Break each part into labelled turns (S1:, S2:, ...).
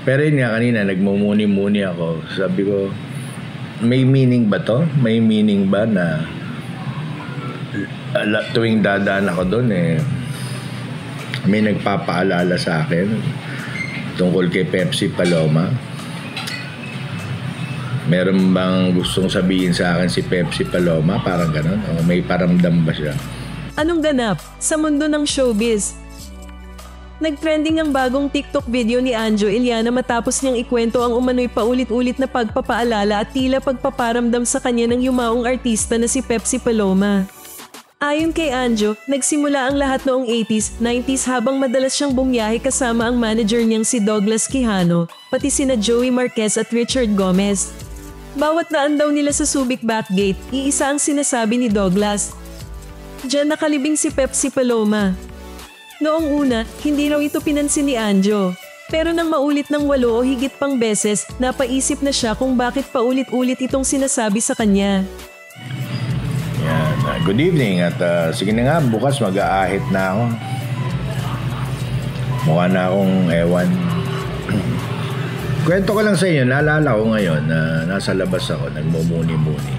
S1: Pero yun nga kanina, nagmumuni-muni ako. Sabi ko, may meaning ba to? May meaning ba na tuwing dadaan ako doon may nagpapaalala sa akin tungkol kay Pepsi Paloma? Meron bang gustong sabihin sa akin si Pepsi Paloma? Parang ganun? O may paramdam ba siya?
S2: Anong ganap sa mundo ng showbiz? Nag-trending ang bagong TikTok video ni Anjo Iliana matapos niyang ikwento ang umano'y paulit-ulit na pagpapaalala at tila pagpaparamdam sa kanya ng yumaong artista na si Pepsi Paloma. Ayon kay Anjo, nagsimula ang lahat noong 80s, 90s habang madalas siyang bumiyahe kasama ang manager niyang si Douglas Quijano, pati sina Joey Marquez at Richard Gomez. Bawat daan daw nila sa Subic Backgate, iisa ang sinasabi ni Douglas. Diyan nakalibing si Pepsi Paloma. Noong una, hindi raw ito pinansin ni Anjo. Pero nang maulit ng 8 o higit pang beses, napaisip na siya kung bakit paulit-ulit itong sinasabi sa kanya.
S1: Yan. Good evening at sige na nga, bukas mag-aahit na ako. Mukha na akong ewan. Kwento ko lang sa inyo, naalala ko ngayon na nasa labas ako, nagmumuni-muni.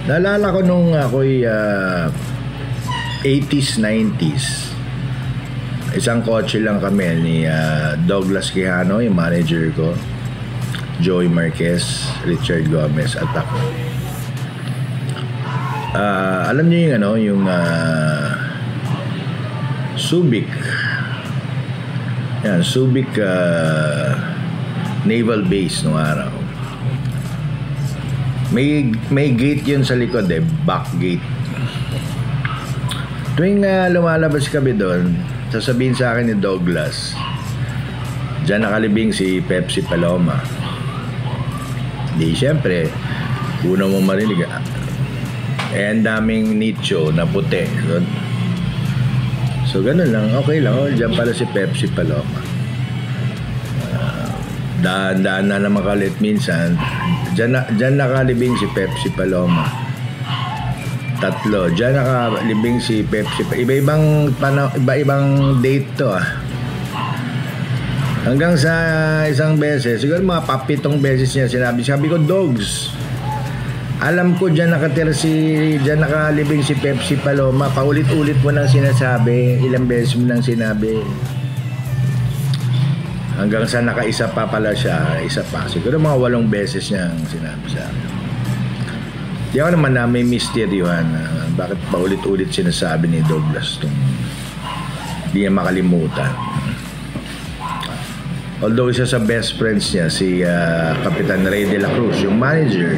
S1: Naalala ko nung ako'y 80s, 90s. Isang kotse lang kami ni Douglas Quijano, yung manager ko, Joey Marquez, Richard Gomez at ako. Alam niyo yung Subic. Yan, Subic Naval Base nung araw. May gate yun sa likod back gate. Tuwing lumalabas kami doon, sasabihin sa akin ni Douglas, diyan nakalibing si Pepsi Paloma. Di siyempre, una mo marinig, ang daming nicho na puti. So ganun lang, okay lang. Diyan pala si Pepsi Paloma. Daan na naman kalit minsan. Diyan nakalibing si Pepsi Paloma. 3. Diyan nakalibing si Pepsi. Iba-ibang date to Hanggang sa isang beses, siguro mga 7 beses niya sabi ko, Dogs, alam ko diyan nakalibing si Pepsi Paloma. Paulit-ulit mo nang sinasabi. Ilang beses mo nang sinabi. Hanggang sa nakaisa pa pala siya. Isa pa. Siguro mga 8 beses niya sinabi sa akin. Di ako naman na may misteryohan bakit paulit-ulit sinasabi ni Douglas itong di niya makalimutan. Although isa sa best friends niya, si Kapitan Ray de la Cruz, yung manager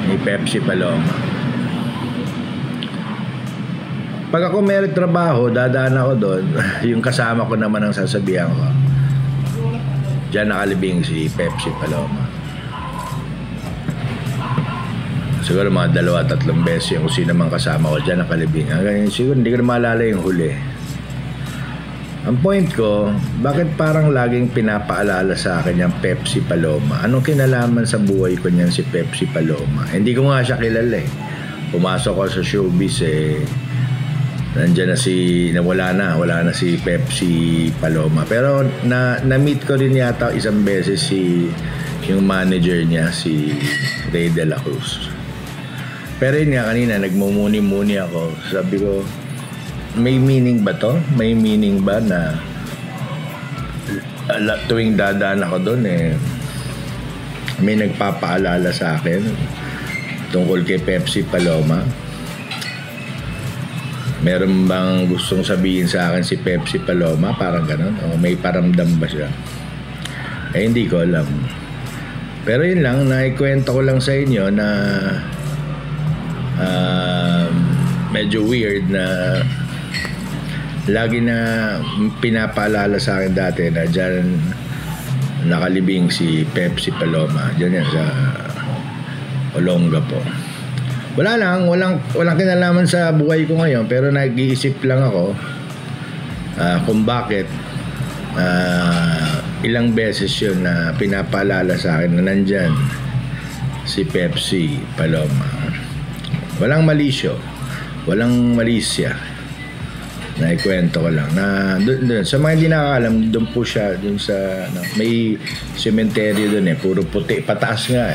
S1: ni Pepsi Paloma. Pag ako meron trabaho, dadaan ako doon. Yung kasama ko naman ang sasabihan ko, diyan nakalibing si Pepsi Paloma. Siguro mga 2-3 beses yung sino man kasama ko diyan nakalibing. Siguro hindi ko na maalala yung huli. Ang point ko, bakit parang laging pinapaalala sa akin yung Pepsi Paloma? Anong kinalaman sa buhay ko niyan si Pepsi Paloma? Hindi ko nga siya kilala Pumasok ko sa showbiz nandiyan na wala na si Pepsi Paloma. Pero na-meet ko rin yata isang beses yung manager niya, si Ray de la Cruz. Pero yun nga kanina, nagmumuni-muni ako. Sabi ko, may meaning ba to? May meaning ba na tuwing dadaan ako doon may nagpapaalala sa akin tungkol kay Pepsi Paloma? Meron bang gustong sabihin sa akin si Pepsi Paloma? Parang ganun. O may paramdam ba siya? Hindi ko alam. Pero yun lang, naikwento ko lang sa inyo na medyo weird na lagi na pinapaalala sa akin dati na dyan nakalibing si Pepsi Paloma. Dyan yan sa Olonga po. Walang kinalaman sa buhay ko ngayon, pero nag-iisip lang ako kung bakit ilang beses yun na pinapaalala sa akin na nandyan si Pepsi Paloma. Walang malisyo, walang malisya. Naikwento ko lang na dun, sa mga hindi nakakalam, doon po siya dun sa may sementeryo doon puro puti, pataas nga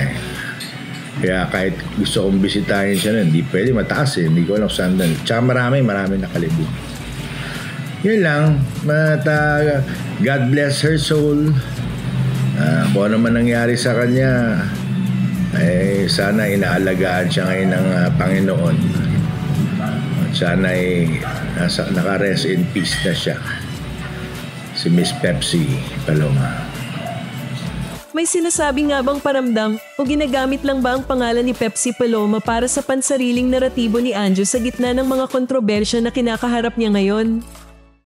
S1: kaya kahit gusto kong bisitahin siya nun, hindi pwede, mataas hindi ko alam saan doon, tsaka marami nakalibing. Yun lang. God bless her soul. Kung ano man nangyari sa kanya, sana inaalagaan siya ngayon ng Panginoon. Sana naka-rest in peace na siya. Si Miss Pepsi Paloma.
S2: May sinasabi nga bang paramdam o ginagamit lang ba ang pangalan ni Pepsi Paloma para sa pansariling naratibo ni Anjo sa gitna ng mga kontrobersya na kinakaharap niya ngayon?